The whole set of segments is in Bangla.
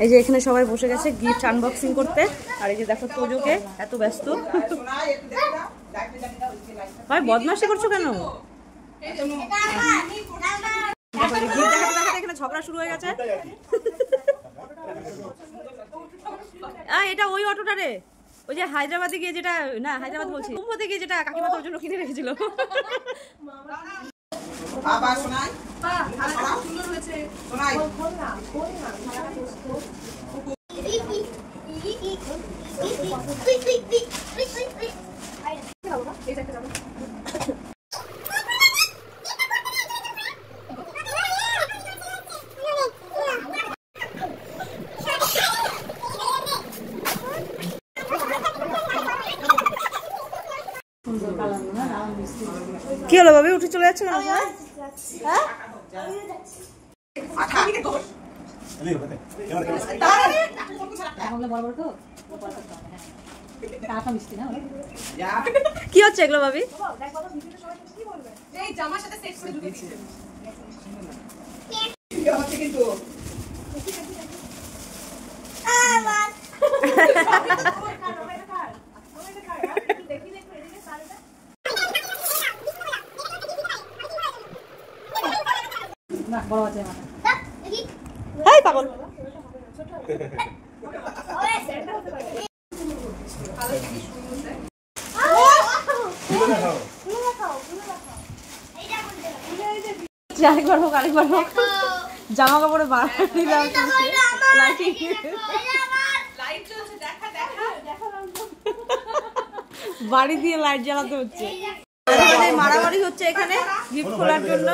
এই যে এখানে সবাই বসে গেছে গিফট আনবক্সিং করতে, আর এই যে দেখো তোজোকে এত ব্যস্ত। ভাই বদমাশি করছো কেন? এখানে ঝগড়া শুরু হয়ে গেছে। এটা ওই অটোটা রে, ওই যে হায়দ্রাবাদে গিয়ে যেটা, না হায়দ্রাবাদ বলছি, কুম্ভতে গিয়ে যেটা কাকিমা তোর জন্য কিনে রেখেছিল। কি হলো ভাবি, উঠে চলে যাচ্ছে না? কি হচ্ছে এগুলো ভাবি? পাগল আরেকবার হোক, আরেকবার হোক। জামা কাপড়ে বাড়ি দিয়ে লাইট জ্বালাতে হচ্ছে। মারামারি হচ্ছে এখানে গিফট খোলার জন্য।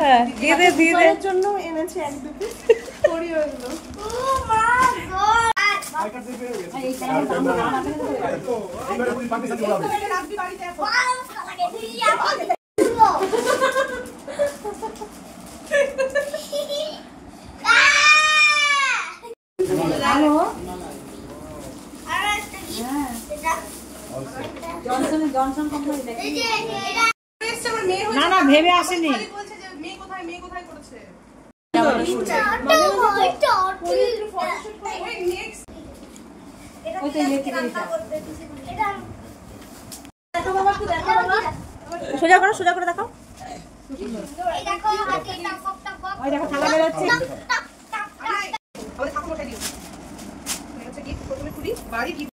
হ্যাঁ দিয়ে দে, দিয়ে দে জন্য এনেছে এক দুটো করি হলো। না না ভেবে আসেনি। সোজা করো, সোজা করে দেখো। থালা বেরোচ্ছে।